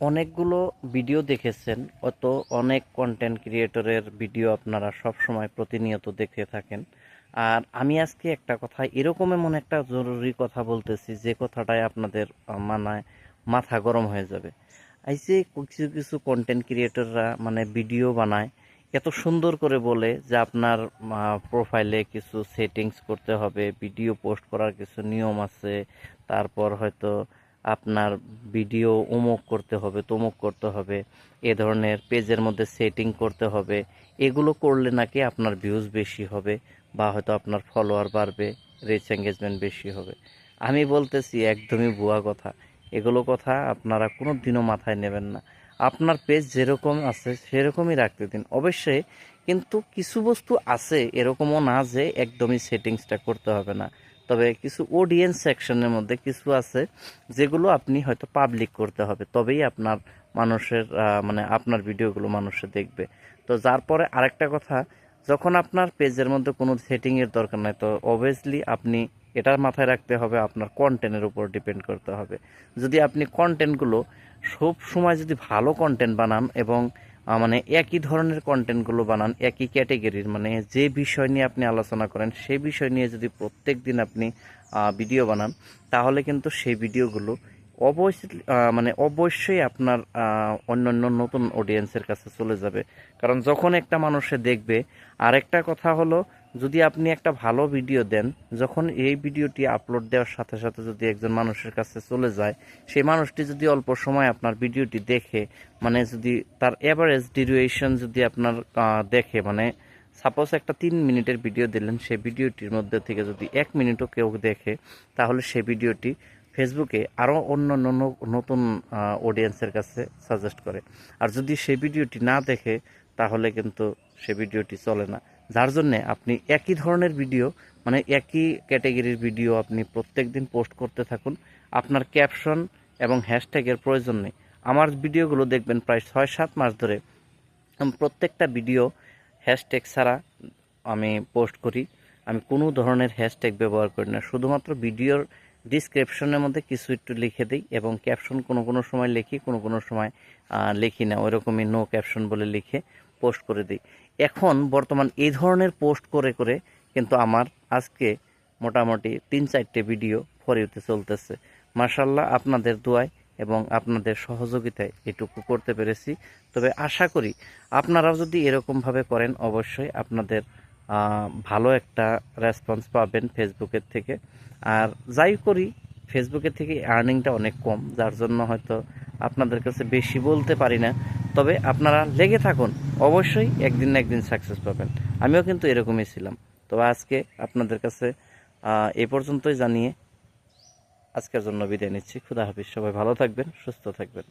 অনেকগুলো ভিডিও দেখেছেন, অনেক কন্টেন্ট ক্রিয়েটরের ভিডিও আপনারা সব সময় প্রতিনিয়ত দেখে থাকেন। আর আমি আজকে একটা কথা, এরকম এমন একটা জরুরি কথা বলতেছি যে কথাটাই আপনাদের মানে মাথা গরম হয়ে যাবে। এই যে কিছু কিছু কন্টেন্ট ক্রিয়েটররা মানে ভিডিও বানায়, এত সুন্দর করে বলে যে আপনার প্রোফাইলে কিছু সেটিংস করতে হবে, ভিডিও পোস্ট করার কিছু নিয়ম আছে, তারপর হয়তো আপনার ভিডিও অমুক করতে হবে, তমুক করতে হবে, এ ধরনের পেজের মধ্যে সেটিং করতে হবে। এগুলো করলে নাকি আপনার ভিউজ বেশি হবে বা হয়তো আপনার ফলোয়ার বাড়বে, রিচ এঙ্গেজমেন্ট বেশি হবে। আমি বলতেছি একদমই ভুয়া কথা। এগুলো কথা আপনারা কোনো দিনও মাথায় নেবেন না। আপনার পেজ যেরকম আছে সেরকমই রাখতে দিন অবশ্যই, কিন্তু কিছু বস্তু আছে এরকমও না যে একদমই সেটিংসটা করতে হবে না। তবে কিছু অডিয়েন্স সেকশনের মধ্যে কিছু আছে যেগুলো আপনি হয়তো পাবলিক করতে হবে, তবেই আপনার মানুষের মানে আপনার ভিডিওগুলো মানুষে দেখবে। তো যার পরে আরেকটা কথা, যখন আপনার পেজের মধ্যে কোনো সেটিংয়ের দরকার নাই, তো অবভিয়াসলি আপনি এটার মাথায় রাখতে হবে আপনার কন্টেন্টের উপর ডিপেন্ড করতে হবে। যদি আপনি কন্টেন্টগুলো সব সময় যদি ভালো কন্টেন্ট বানান এবং মানে একই ধরনের কন্টেন্টগুলো বানান, একই ক্যাটেগরির, মানে যে বিষয় নিয়ে আপনি আলোচনা করেন সেই বিষয় নিয়ে যদি প্রত্যেক দিন আপনি ভিডিও বানান, তাহলে কিন্তু সেই ভিডিওগুলো অবশ্যই মানে অবশ্যই আপনার অন্যান্য নতুন অডিয়েন্সের কাছে চলে যাবে। কারণ যখন একটা মানুষে দেখবে, আরেকটা কথা হলো, যদি আপনি একটা ভালো ভিডিও দেন, যখন এই ভিডিওটি আপলোড দেওয়ার সাথে সাথে যদি একজন মানুষের কাছে চলে যায়, সেই মানুষটি যদি অল্প সময় আপনার ভিডিওটি দেখে, মানে যদি তার অ্যাভারেজ ডিউরেশন যদি আপনার দেখে, মানে সাপোজ একটা 3 মিনিটের ভিডিও দিলেন, সেই ভিডিওটির মধ্যে থেকে যদি 1 মিনিটও কেউ দেখে, তাহলে সেই ভিডিওটি ফেসবুকে আরও অন্য নতুন অডিয়েন্সের কাছে সাজেস্ট করে। আর যদি সেই ভিডিওটি না দেখে, তাহলে কিন্তু সে ভিডিওটি চলে না। যার জন্যে আপনি একই ধরনের ভিডিও, মানে একই ক্যাটেগরির ভিডিও আপনি প্রত্যেক দিন পোস্ট করতে থাকুন। আপনার ক্যাপশন এবং হ্যাশট্যাগের প্রয়োজন নেই। আমার ভিডিওগুলো দেখবেন প্রায় 6-7 মাস ধরে আমি প্রত্যেকটা ভিডিও হ্যাশট্যাগ ছাড়া আমি পোস্ট করি। আমি কোনো ধরনের হ্যাশট্যাগ ব্যবহার করি না। শুধুমাত্র ভিডিওর ডিসক্রিপশনের মধ্যে কিছু একটু লিখে দিই এবং ক্যাপশন কোনো কোনো সময় লিখি, কোনো কোনো সময় লিখি না, ওইরকমই নো ক্যাপশন বলে লিখে পোস্ট করে দিই। এখন বর্তমান এই ধরনের পোস্ট করে করে কিন্তু আমার আজকে মোটামুটি 3-4টে ভিডিও ফর ইউতে চলতেছে। মাশাআল্লাহ, আপনাদের দোয়ায় এবং আপনাদের সহযোগিতায় এটুকু করতে পেরেছি। তবে আশা করি আপনারাও যদি এরকমভাবে করেন, অবশ্যই আপনাদের ভালো একটা রেসপন্স পাবেন ফেসবুকের থেকে। আর যাই করি, ফেসবুকের থেকে আর্নিংটা অনেক কম, যার জন্য হয়তো আপনাদের কাছে বেশি বলতে পারি না। তবে আপনারা লেগে থাকুন, অবশ্যই একদিন না একদিন সাকসেস পাবেন। আমিও কিন্তু এরকমই ছিলাম। তো আজকে আপনাদের কাছে এ পর্যন্তই জানিয়ে আজকের জন্য বিদায় নিচ্ছি। খুদা হাফিজ। সবাই ভালো থাকবেন, সুস্থ থাকবেন।